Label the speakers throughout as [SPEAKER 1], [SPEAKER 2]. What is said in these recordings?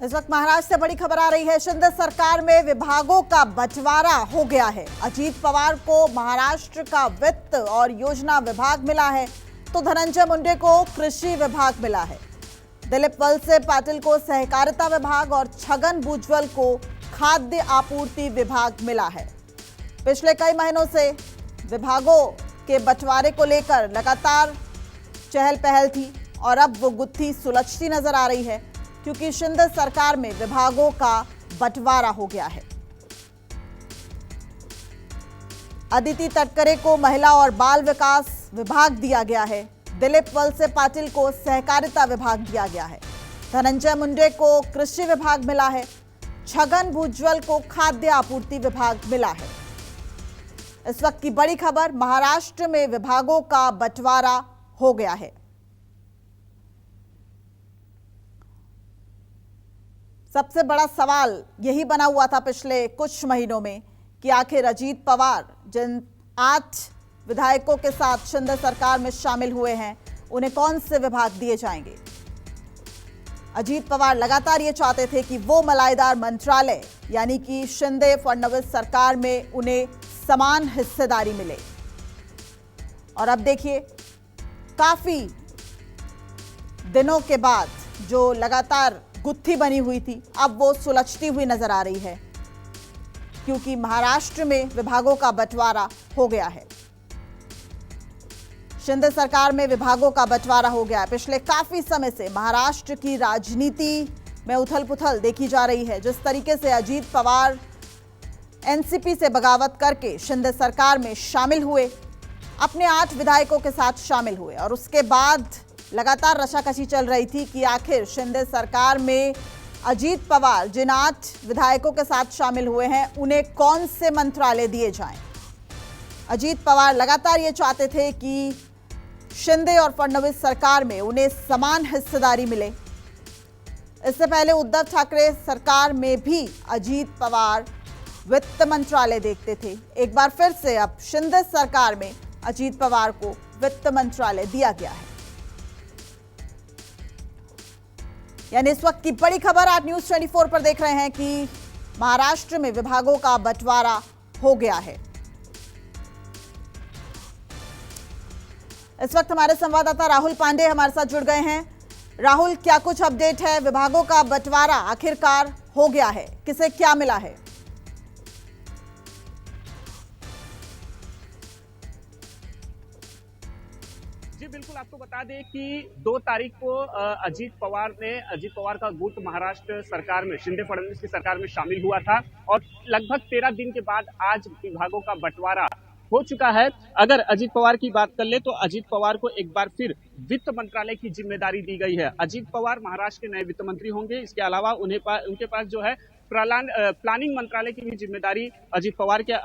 [SPEAKER 1] इस वक्त महाराष्ट्र से बड़ी खबर आ रही है। शिंदे सरकार में विभागों का बंटवारा हो गया है। अजीत पवार को महाराष्ट्र का वित्त और योजना विभाग मिला है, तो धनंजय मुंडे को कृषि विभाग मिला है। दिलीप वलसे पाटिल को सहकारिता विभाग और छगन भुजबल को खाद्य आपूर्ति विभाग मिला है। पिछले कई महीनों से विभागों के बंटवारे को लेकर लगातार चहल पहल थी और अब वो गुत्थी सुलझती नजर आ रही है, क्योंकि शिंदे सरकार में विभागों का बंटवारा हो गया है। अदिति तटकरे को महिला और बाल विकास विभाग दिया गया है। दिलीप वलसे पाटिल को सहकारिता विभाग दिया गया है। धनंजय मुंडे को कृषि विभाग मिला है। छगन भुजबल को खाद्य आपूर्ति विभाग मिला है। इस वक्त की बड़ी खबर, महाराष्ट्र में विभागों का बंटवारा हो गया है। सबसे बड़ा सवाल यही बना हुआ था पिछले कुछ महीनों में कि आखिर अजीत पवार जिन 8 विधायकों के साथ शिंदे सरकार में शामिल हुए हैं, उन्हें कौन से विभाग दिए जाएंगे। अजीत पवार लगातार ये चाहते थे कि वो मलाईदार मंत्रालय यानी कि शिंदे फडणवीस सरकार में उन्हें समान हिस्सेदारी मिले। और अब देखिए, काफी दिनों के बाद जो लगातार गुत्थी बनी हुई थी, अब वो सुलझती हुई नजर आ रही है, क्योंकि महाराष्ट्र में विभागों का बंटवारा हो गया है। शिंदे सरकार में विभागों का बंटवारा हो गया है। पिछले काफी समय से महाराष्ट्र की राजनीति में उथल-पुथल देखी जा रही है। जिस तरीके से अजीत पवार एनसीपी से बगावत करके शिंदे सरकार में शामिल हुए, अपने 8 विधायकों के साथ शामिल हुए, और उसके बाद लगातार रशाकशी चल रही थी कि आखिर शिंदे सरकार में अजीत पवार जिन 8 विधायकों के साथ शामिल हुए हैं, उन्हें कौन से मंत्रालय दिए जाएं। अजीत पवार लगातार ये चाहते थे कि शिंदे और फडणवीस सरकार में उन्हें समान हिस्सेदारी मिले। इससे पहले उद्धव ठाकरे सरकार में भी अजीत पवार वित्त मंत्रालय देखते थे। एक बार फिर से अब शिंदे सरकार में अजीत पवार को वित्त मंत्रालय दिया गया है। यानी इस वक्त की बड़ी खबर आप न्यूज़ 24 पर देख रहे हैं कि महाराष्ट्र में विभागों का बंटवारा हो गया है। इस वक्त हमारे संवाददाता राहुल पांडे हमारे साथ जुड़ गए हैं। राहुल, क्या कुछ अपडेट है? विभागों का बंटवारा आखिरकार हो गया है, किसे क्या मिला है?
[SPEAKER 2] जी बिल्कुल, आपको बता दें कि 2 तारीख को अजीत पवार का गुट महाराष्ट्र सरकार में, शिंदे फडणवीस की सरकार में शामिल हुआ था, और लगभग 13 दिन के बाद आज विभागों का बंटवारा हो चुका है। अगर अजीत पवार की बात कर ले तो अजीत पवार को एक बार फिर वित्त मंत्रालय की जिम्मेदारी दी गई है। अजीत पवार महाराष्ट्र के नए वित्त मंत्री होंगे। इसके अलावा उनके पास जो है प्लानिंग मंत्रालय की भी जिम्मेदारी अजीत पवार के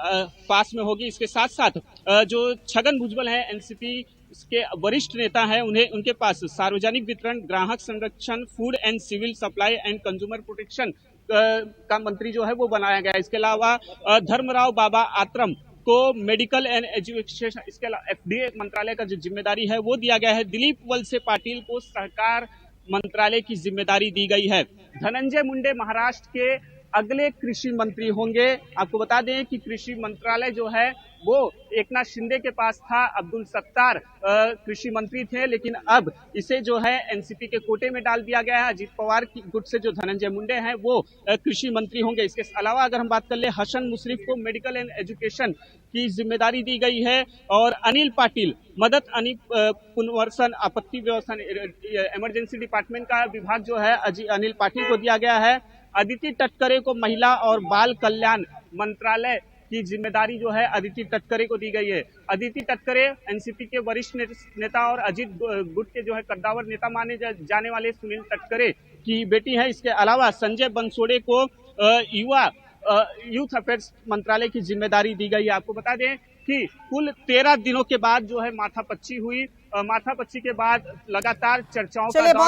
[SPEAKER 2] पास में होगी। इसके साथ साथ जो छगन भुजबल है, एनसीपी के वरिष्ठ नेता हैं, उनके पास सार्वजनिक वितरण, ग्राहक संरक्षण, food and civil supply and consumer protection का मंत्री जो है वो बनाया गया है। इसके अलावा धर्मराव बाबा आत्रम को मेडिकल एंड एजुकेशन, इसके अलावा एफडीए मंत्रालय का जो जिम्मेदारी है वो दिया गया है। दिलीप वलसे पाटिल को सहकार मंत्रालय की जिम्मेदारी दी गई है। धनंजय मुंडे महाराष्ट्र के अगले कृषि मंत्री होंगे। आपको बता दें कि कृषि मंत्रालय जो है वो एकनाथ शिंदे के पास था। अब्दुल सत्तार कृषि मंत्री थे, लेकिन अब इसे जो है एनसीपी के कोटे में डाल दिया गया है। अजीत पवार की गुट से जो धनंजय मुंडे हैं वो कृषि मंत्री होंगे। इसके अलावा अगर हम बात कर ले, हसन मुशरीफ को मेडिकल एंड एजुकेशन की जिम्मेदारी दी गई है, और अनिल पाटिल मदद पुनर्वसन आपत्ति व्यवस्था इमरजेंसी डिपार्टमेंट का विभाग जो है अनिल पाटिल को दिया गया है। अदिति तटकरे को महिला और बाल कल्याण मंत्रालय की जिम्मेदारी जो है अदिति तटकरे को दी गई है। अदिति तटकरे एनसीपी के वरिष्ठ नेता और अजीत गुट के जो है कद्दावर नेता माने जाने वाले सुनील तटकरे की बेटी है। इसके अलावा संजय बंसोड़े को यूथ अफेयर्स मंत्रालय की जिम्मेदारी दी गई है। आपको बता दें कि कुल 13 दिनों के बाद जो है माथापच्ची हुई। माथापच्ची के बाद लगातार चर्चाओं का